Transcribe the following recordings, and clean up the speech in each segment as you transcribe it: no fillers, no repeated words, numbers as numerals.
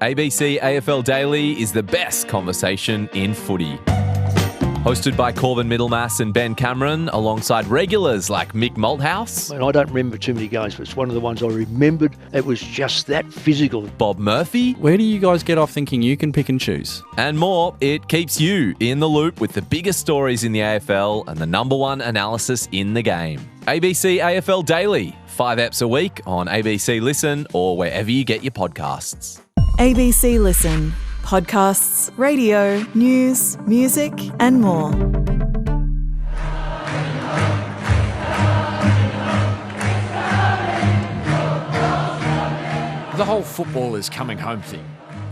ABC AFL Daily is the best conversation in footy. Hosted by Corbin Middlemass and Ben Cameron, alongside regulars like Mick Malthouse. I don't remember too many games, but it's one of the ones I remembered. It was just that physical. Bob Murphy. Where do you guys get off thinking you can pick and choose? And more. It keeps you in the loop with the biggest stories in the AFL and the number one analysis in the game. ABC AFL Daily. 5 eps a week on ABC Listen or wherever you get your podcasts. ABC Listen. Podcasts, radio, news, music, and more. The whole football is coming home thing.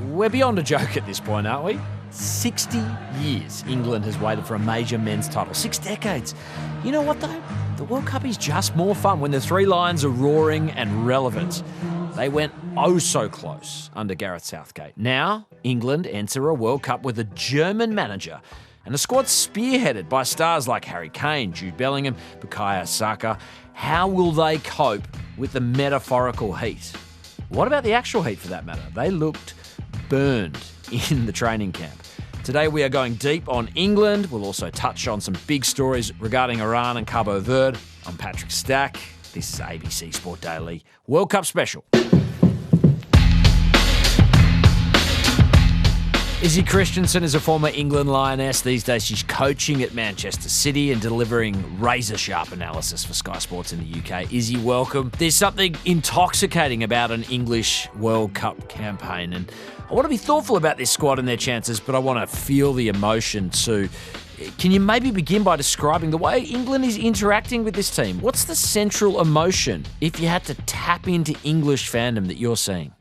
We're beyond a joke at this point, aren't we? 60 years England has waited for a major men's title. 6 decades. You know what though? The World Cup is just more fun when the three lions are roaring and relevant. They went oh so close under Gareth Southgate. Now, England enter a World Cup with a German manager and a squad spearheaded by stars like Harry Kane, Jude Bellingham, Bukayo Saka. How will they cope with the metaphorical heat? What about the actual heat for that matter? They looked burned in the training camp. Today we are going deep on England. We'll also touch on some big stories regarding Iran and Cape Verde. I'm Patrick Stack. This is ABC Sport Daily World Cup Special. Izzy Christiansen is a former England Lioness. These days she's coaching at Manchester City and delivering razor-sharp analysis for Sky Sports in the UK. Izzy, welcome. There's something intoxicating about an English World Cup campaign, and I want to be thoughtful about this squad and their chances, but I want to feel the emotion too. Can you maybe begin by describing the way England is interacting with this team? What's the central emotion, if you had to tap into English fandom, that you're seeing?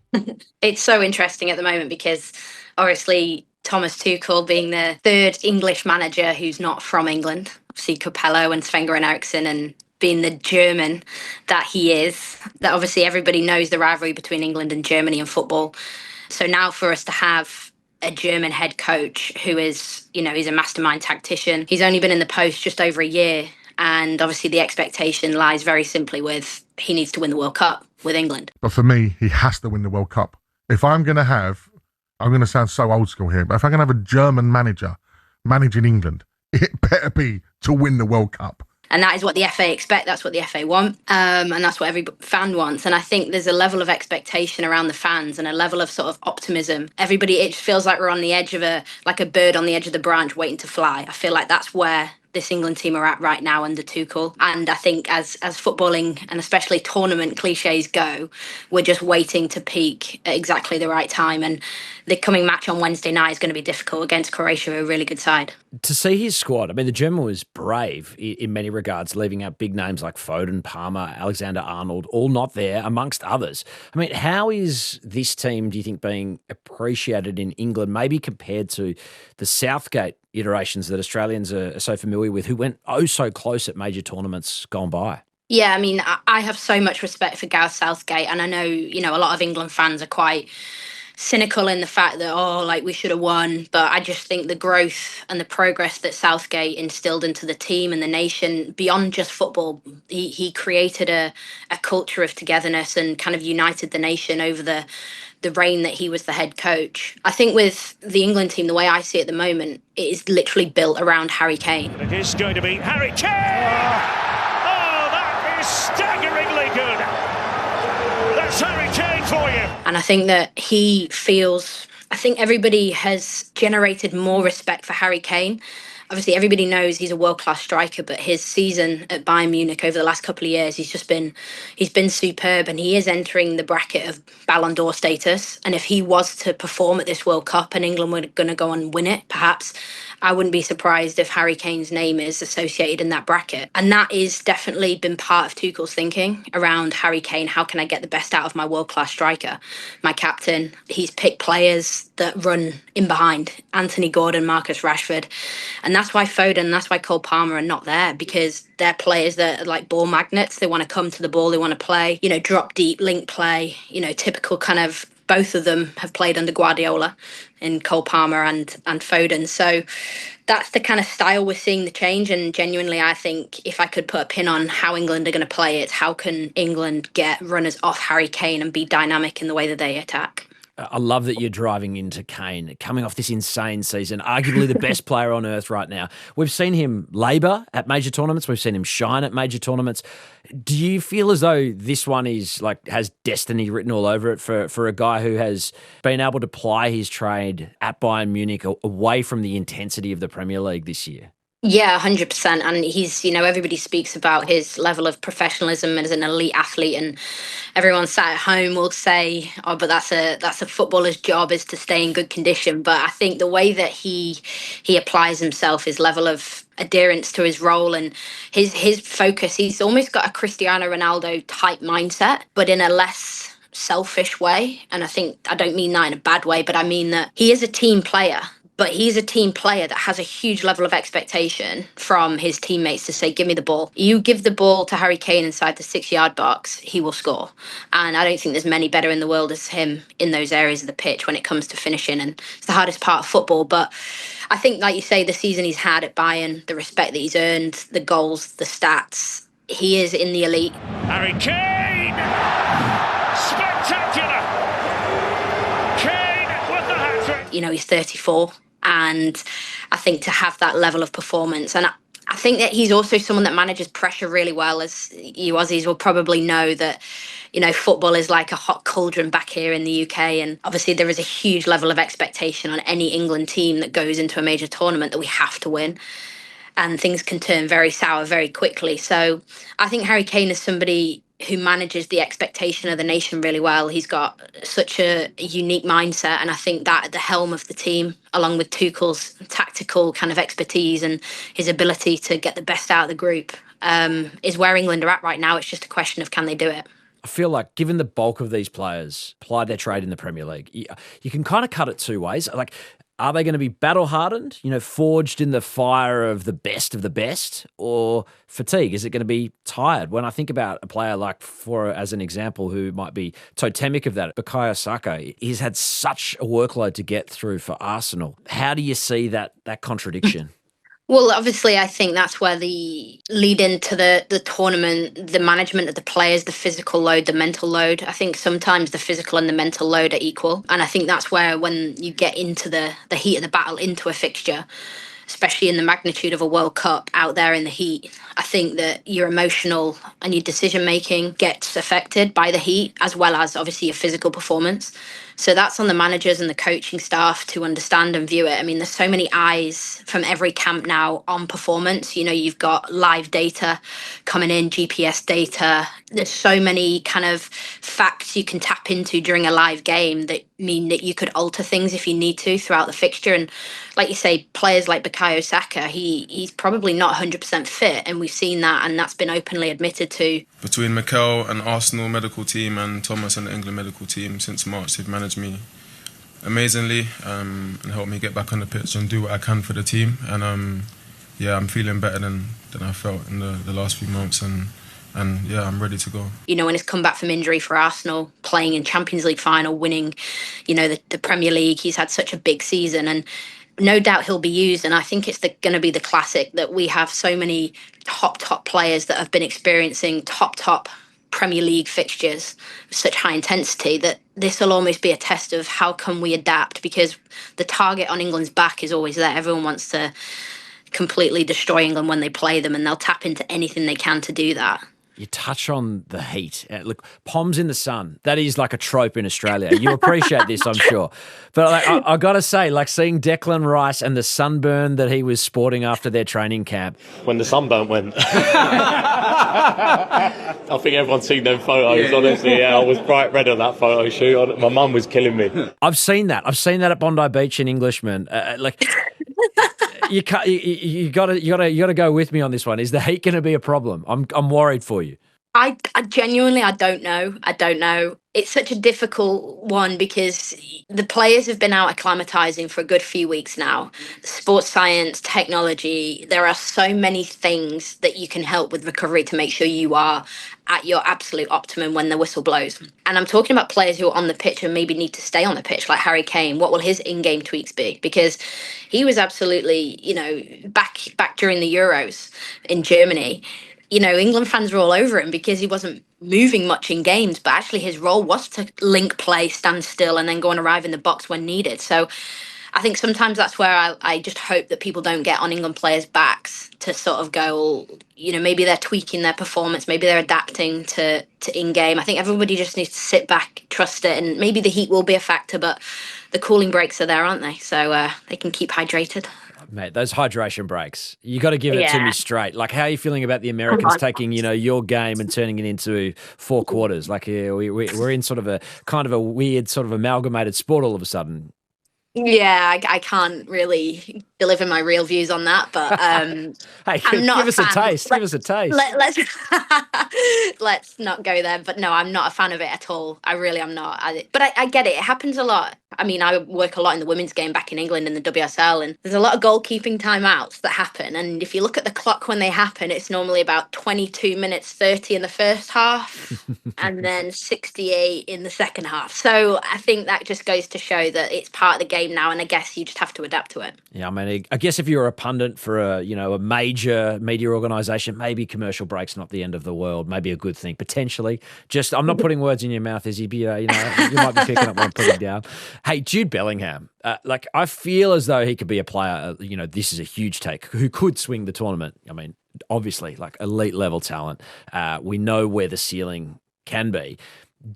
It's so interesting at the moment because obviously Thomas Tuchel being the third English manager who's not from England, obviously Capello and Sven-Göran Eriksson, and being the German that he is, that obviously everybody knows the rivalry between England and Germany in football. So now for us to have a German head coach who is, he's a mastermind tactician. He's only been in the post just over a year. And obviously the expectation lies very simply with he needs to win the World Cup with England. But for me, he has to win the World Cup. If I'm going to sound so old school here, but if I'm going to have a German manager managing England, it better be to win the World Cup. And that is what the FA expect. That's what the FA want. And that's what every fan wants. And I think there's a level of expectation around the fans and a level of sort of optimism. Everybody, it feels like we're on the edge of like a bird on the edge of the branch waiting to fly. I feel like that's where this England team are at right now under Tuchel. And I think as footballing and especially tournament cliches go, we're just waiting to peak at exactly the right time. And the coming match on Wednesday night is going to be difficult against Croatia, a really good side. To see his squad, I mean, the German was brave in many regards, leaving out big names like Foden, Palmer, Alexander-Arnold, all not there, amongst others. I mean, how is this team, do you think, being appreciated in England, maybe compared to the Southgate iterations that Australians are so familiar with, who went oh so close at major tournaments gone by? Yeah, I mean, I have so much respect for Gareth Southgate, and I know, a lot of England fans are quite cynical in the fact that, we should have won. But I just think the growth and the progress that Southgate instilled into the team and the nation beyond just football, he created a culture of togetherness and kind of united the nation over the reign that he was the head coach. I think with the England team, the way I see it at the moment, it is literally built around Harry Kane. It is going to be Harry Kane! Oh, that is staggeringly good! That's Harry Kane for you! And I think that I think everybody has generated more respect for Harry Kane. Obviously, everybody knows he's a world-class striker, but his season at Bayern Munich over the last couple of years, he's been superb, and he is entering the bracket of Ballon d'Or status. And if he was to perform at this World Cup and England were going to go and win it, perhaps, I wouldn't be surprised if Harry Kane's name is associated in that bracket. And that is definitely been part of Tuchel's thinking around Harry Kane. How can I get the best out of my world-class striker, my captain? He's picked players that run in behind, Anthony Gordon, Marcus Rashford. And that's why Foden, that's why Cole Palmer are not there, because they're players that are like ball magnets. They want to come to the ball, they want to play, drop deep, link play, typical kind of, both of them have played under Guardiola in Cole Palmer and Foden. So that's the kind of style we're seeing the change. And genuinely, I think if I could put a pin on how England are going to play it, how can England get runners off Harry Kane and be dynamic in the way that they attack? I love that you're driving into Kane, coming off this insane season, arguably the best player on earth right now. We've seen him labour at major tournaments. We've seen him shine at major tournaments. Do you feel as though this one has destiny written all over it for a guy who has been able to ply his trade at Bayern Munich away from the intensity of the Premier League this year? Yeah, 100%. And he's, everybody speaks about his level of professionalism as an elite athlete, and everyone sat at home will say, "Oh, but that's a footballer's job, is to stay in good condition." But I think the way that he applies himself, his level of adherence to his role and his focus, he's almost got a Cristiano Ronaldo type mindset, but in a less selfish way. And I don't mean that in a bad way, but I mean that he is a team player. But he's a team player that has a huge level of expectation from his teammates to say, give me the ball. You give the ball to Harry Kane inside the 6-yard box, he will score. And I don't think there's many better in the world as him in those areas of the pitch when it comes to finishing. And it's the hardest part of football. But I think, like you say, the season he's had at Bayern, the respect that he's earned, the goals, the stats, he is in the elite. Harry Kane! Spectacular! Kane with the hat-trick! He's 34. And I think to have that level of performance, and I think that he's also someone that manages pressure really well, as you Aussies will probably know that, football is like a hot cauldron back here in the UK. And obviously there is a huge level of expectation on any England team that goes into a major tournament that we have to win. And things can turn very sour very quickly. So I think Harry Kane is somebody who manages the expectation of the nation really well. He's got such a unique mindset, and I think that at the helm of the team, along with Tuchel's tactical kind of expertise and his ability to get the best out of the group, is where England are at right now. It's just a question of can they do it. I feel like given the bulk of these players plied their trade in the Premier League, you can kind of cut it two ways. Like, are they going to be battle-hardened, forged in the fire of the best, or fatigue? Is it going to be tired? When I think about a player like, as an example, who might be totemic of that, Bukayo Saka, he's had such a workload to get through for Arsenal. How do you see that contradiction? Well, obviously, I think that's where the lead into the tournament, the management of the players, the physical load, the mental load. I think sometimes the physical and the mental load are equal. And I think that's where when you get into the heat of the battle, into a fixture, especially in the magnitude of a World Cup out there in the heat, I think that your emotional and your decision-making gets affected by the heat, as well as obviously your physical performance. So that's on the managers and the coaching staff to understand and view it. I mean, there's so many eyes from every camp now on performance. You've got live data coming in, GPS data. There's so many kind of facts you can tap into during a live game that mean that you could alter things if you need to throughout the fixture. And like you say, players like Bukayo Saka, he's probably not 100% fit, and we've seen that, and that's been openly admitted to. Between Mikel and Arsenal medical team and Thomas and the England medical team since March, they've managed me amazingly and helped me get back on the pitch and do what I can for the team. And I'm feeling better than I felt in the last few months, and I'm ready to go. When he's come back from injury for Arsenal, playing in Champions League final, winning, the Premier League, he's had such a big season, and no doubt he'll be used. And I think it's going to be the classic that we have so many top players that have been experiencing top Premier League fixtures with such high intensity that this will almost be a test of how can we adapt, because the target on England's back is always there. Everyone wants to completely destroy England when they play them, and they'll tap into anything they can to do that. You touch on the heat. Look, Poms in the sun. That is like a trope in Australia. You appreciate this, I'm sure. But I got to say, seeing Declan Rice and the sunburn that he was sporting after their training camp. When the sunburn went. I think everyone's seen them photos, honestly. Yeah, I was bright red on that photo shoot. My mum was killing me. I've seen that at Bondi Beach in Englishman. You gotta go with me on this one. Is the heat going to be a problem? I'm worried for you. I genuinely, I don't know. It's such a difficult one because the players have been out acclimatizing for a good few weeks now. Sports science, technology, there are so many things that you can help with recovery to make sure you are at your absolute optimum when the whistle blows. And I'm talking about players who are on the pitch and maybe need to stay on the pitch, like Harry Kane. What will his in-game tweaks be? Because he was absolutely, back during the Euros in Germany, England fans were all over him because he wasn't moving much in games, but actually his role was to link play, stand still, and then go and arrive in the box when needed. So I think sometimes that's where I just hope that people don't get on England players' backs to sort of go, maybe they're tweaking their performance, maybe they're adapting to in-game. I think everybody just needs to sit back, trust it, and maybe the heat will be a factor, but the cooling breaks are there, aren't they? So they can keep hydrated. Mate, those hydration breaks, you got to give it to me straight. Like, how are you feeling about the Americans taking, your game and turning it into 4 quarters? Like, we're in sort of a kind of a weird sort of amalgamated sport all of a sudden. Yeah, I can't really deliver my real views on that, but hey, give us a taste. Give us a taste. Let's not go there. But no, I'm not a fan of it at all. I really am not. But I get it. It happens a lot. I mean, I work a lot in the women's game back in England in the WSL, and there's a lot of goalkeeping timeouts that happen. And if you look at the clock when they happen, it's normally about 22 minutes 30 in the first half and then 68 in the second half. So I think that just goes to show that it's part of the game now, and I guess you just have to adapt to it. Yeah, I mean, I guess if you're a pundit for a major media organisation, maybe commercial break's not the end of the world. Maybe a good thing, potentially. Just, I'm not putting words in your mouth, Izzy, but, you might be picking up what I'm putting down. Hey, Jude Bellingham, I feel as though he could be a player, this is a huge take, who could swing the tournament. I mean, obviously, like elite level talent. We know where the ceiling can be.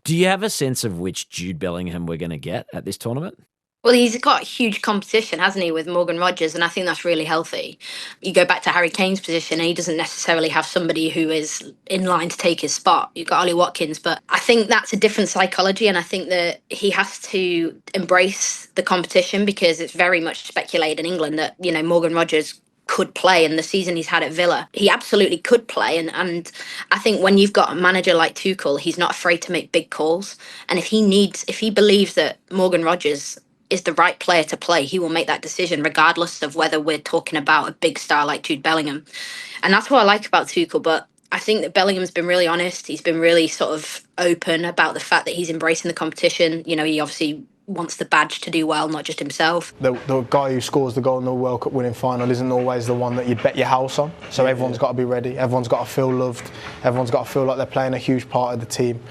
Do you have a sense of which Jude Bellingham we're going to get at this tournament? Well, he's got huge competition, hasn't he, with Morgan Rogers, and I think that's really healthy. You go back to Harry Kane's position, and he doesn't necessarily have somebody who is in line to take his spot. You've got Ollie Watkins, but I think that's a different psychology, and I think that he has to embrace the competition because it's very much speculated in England that, Morgan Rogers could play, and the season he's had at Villa, he absolutely could play. And I think when you've got a manager like Tuchel, he's not afraid to make big calls. And if he believes that Morgan Rogers is the right player to play, he will make that decision regardless of whether we're talking about a big star like Jude Bellingham. And that's what I like about Tuchel. But I think that Bellingham's been really honest. He's been really sort of open about the fact that he's embracing the competition. He obviously wants the badge to do well, not just himself. The guy who scores the goal in the World Cup winning final isn't always the one that you'd bet your house on. So everyone's got to be ready. Everyone's got to feel loved. Everyone's got to feel like they're playing a huge part of the team.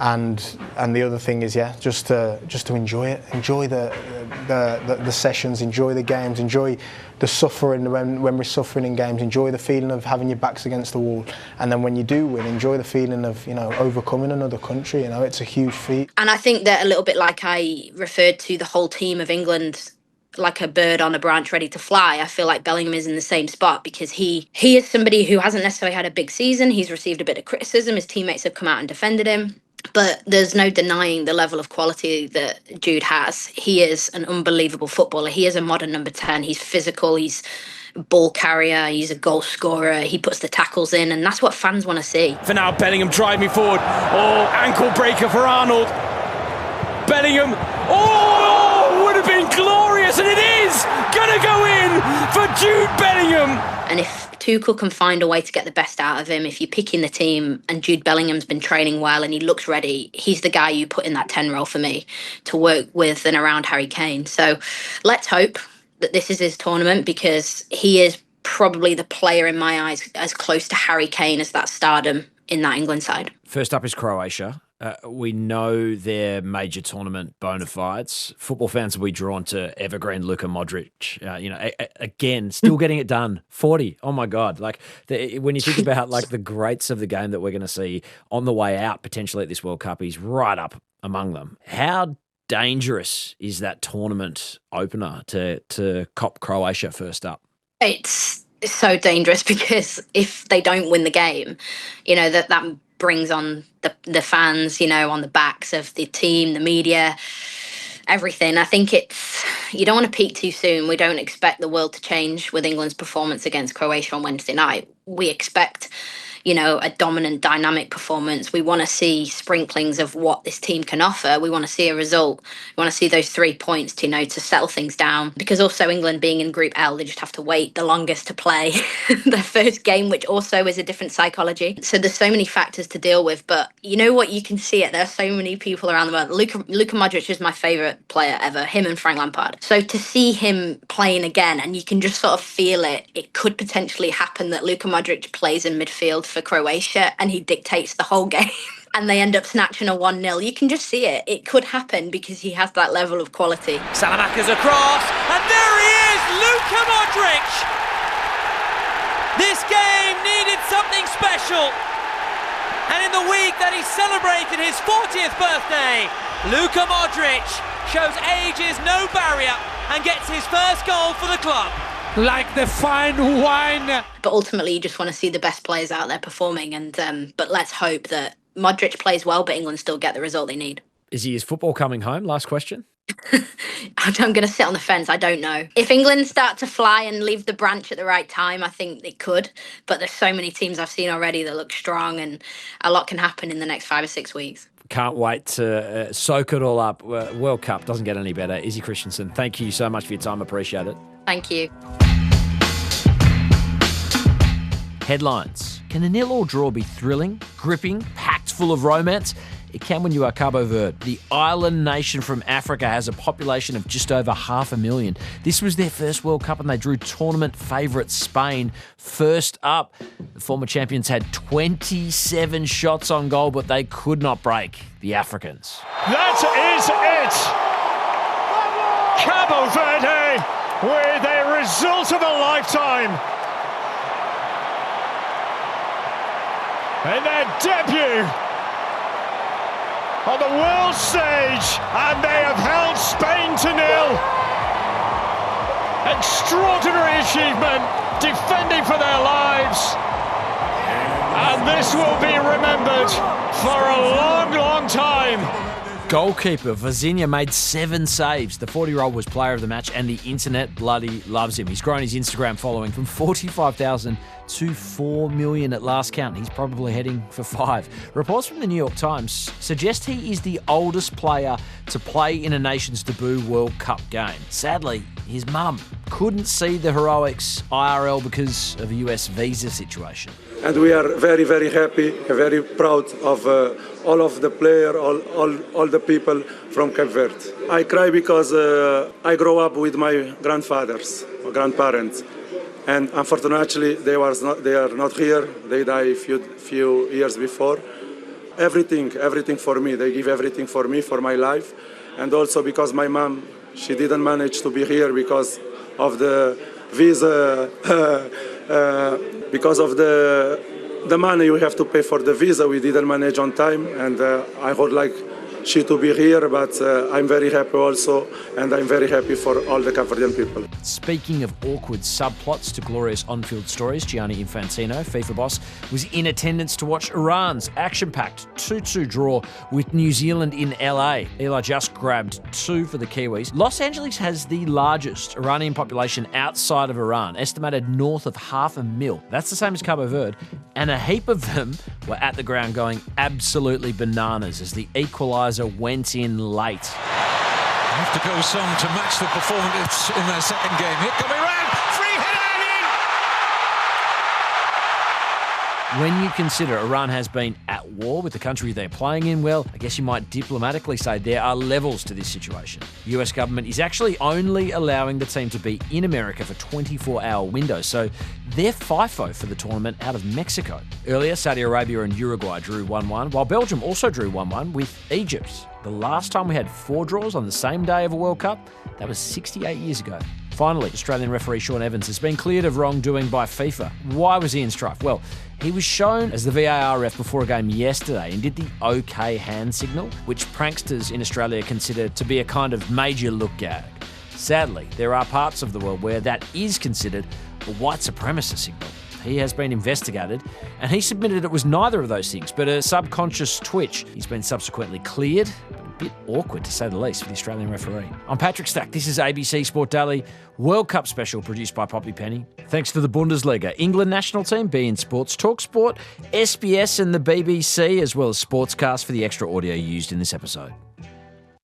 And the other thing is, just to enjoy it, enjoy the sessions, enjoy the games, enjoy the suffering when we're suffering in games, enjoy the feeling of having your backs against the wall, and then when you do win, enjoy the feeling of overcoming another country. It's a huge feat. And I think that a little bit like I referred to the whole team of England like a bird on a branch ready to fly, I feel like Bellingham is in the same spot because he is somebody who hasn't necessarily had a big season. He's received a bit of criticism. His teammates have come out and defended him. But there's no denying the level of quality that Jude has. He is an unbelievable footballer. He is a modern number 10. He's physical. He's a ball carrier. He's a goal scorer. He puts the tackles in, and that's what fans want to see. For now, Bellingham driving forward. Oh, ankle breaker for Arnold. Bellingham. Oh, would have been glorious, and it is going to go in for Jude Bellingham. And if Tuchel can find a way to get the best out of him, if you're picking the team and Jude Bellingham's been training well and he looks ready, he's the guy you put in that 10 role for me to work with and around Harry Kane. So let's hope that this is his tournament because he is probably the player in my eyes as close to Harry Kane as that stardom in that England side. First up is Croatia. We know their major tournament bona fides. Football fans will be drawn to evergreen Luka Modric. Again, still getting it done. 40. Oh my God! When you think about the greats of the game that we're going to see on the way out potentially at this World Cup, he's right up among them. How dangerous is that tournament opener to cop Croatia first up? It's so dangerous because if they don't win the game, that brings on the fans, on the backs of the team, the media, everything. I think you don't want to peak too soon. We don't expect the world to change with England's performance against Croatia on Wednesday night. We expect, a dominant, dynamic performance. We want to see sprinklings of what this team can offer. We want to see a result. We want to see those 3 points to settle things down. Because also England being in Group L, they just have to wait the longest to play their first game, which also is a different psychology. So there's so many factors to deal with. But you know what? You can see it. There are so many people around the world. Luka Modric is my favourite player ever, him and Frank Lampard. So to see him playing again, and you can just sort of feel it could potentially happen that Luka Modric plays in midfield for Croatia and he dictates the whole game and they end up snatching a 1-0. You can just see it. It could happen because he has that level of quality. Salamanca's across, and there he is, Luka Modric! This game needed something special. And in the week that he celebrated his 40th birthday, Luka Modric shows age is no barrier and gets his first goal for the club. Like the fine wine. But ultimately, you just want to see the best players out there performing. But let's hope that Modric plays well, but England still get the result they need. Is football coming home? Last question. I'm going to sit on the fence. I don't know. If England start to fly and leave the branch at the right time, I think they could. But there's so many teams I've seen already that look strong, and a lot can happen in the next 5 or 6 weeks. Can't wait to soak it all up. World Cup doesn't get any better. Izzy Christiansen, thank you so much for your time. Appreciate it. Thank you. Headlines. Can a 0-0 draw be thrilling, gripping, packed full of romance? It can when you are Cape Verde. The island nation from Africa has a population of just over 500,000. This was their first World Cup and they drew tournament favourite Spain first up. The former champions had 27 shots on goal, but they could not break the Africans. That is it! Cape Verde with a result of a lifetime. In their debut on the world stage, and they have held Spain to 0. Extraordinary achievement, defending for their lives, and this will be remembered for a long, long time. Goalkeeper Vazinha made 7 saves. The 40-year-old was player of the match and the internet bloody loves him. He's grown his Instagram following from 45,000 to 4 million at last count. He's probably heading for 5. Reports from the New York Times suggest he is the oldest player to play in a nation's debut World Cup game. Sadly, his mum couldn't see the heroics IRL because of a US visa situation. And we are very, very happy, very proud of all of the players, all the people from Cape Verde. I cry because I grew up with my grandparents, and unfortunately they are not here. They died a few years before. Everything for me. They give everything for me, for my life, and also because my mom, she didn't manage to be here because of the visa. Because of the money you have to pay for the visa, we didn't manage on time, and I would like she to be here, but I'm very happy also, and I'm very happy for all the Cape Verdean people. Speaking of awkward subplots to glorious on-field stories, Gianni Infantino, FIFA boss, was in attendance to watch Iran's action-packed 2-2 draw with New Zealand in LA. Eli just grabbed 2 for the Kiwis. Los Angeles has the largest Iranian population outside of Iran, estimated north of 500,000. That's the same as Cape Verde, and a heap of them were at the ground going absolutely bananas as the equaliser went in late. Have to go some to match the performance in their second game. Here come Iran, free header in! When you consider Iran has been at war with the country they're playing in, well, I guess you might diplomatically say there are levels to this situation. The US government is actually only allowing the team to be in America for 24-hour windows, so they're FIFO for the tournament out of Mexico. Earlier, Saudi Arabia and Uruguay drew 1-1, while Belgium also drew 1-1 with Egypt. The last time we had 4 draws on the same day of a World Cup, that was 68 years ago. Finally, Australian referee Sean Evans has been cleared of wrongdoing by FIFA. Why was he in strife? Well, he was shown as the VAR ref before a game yesterday and did the OK hand signal, which pranksters in Australia consider to be a kind of major look gag. Sadly, there are parts of the world where that is considered a white supremacist signal. He has been investigated, and he submitted it was neither of those things, but a subconscious twitch. He's been subsequently cleared, but a bit awkward to say the least for the Australian referee. I'm Patrick Stack. This is ABC Sport Daily, World Cup special produced by Poppy Penny. Thanks to the Bundesliga, England national team, beIN Sports, TalkSport, SBS and the BBC, as well as Sportscast for the extra audio used in this episode.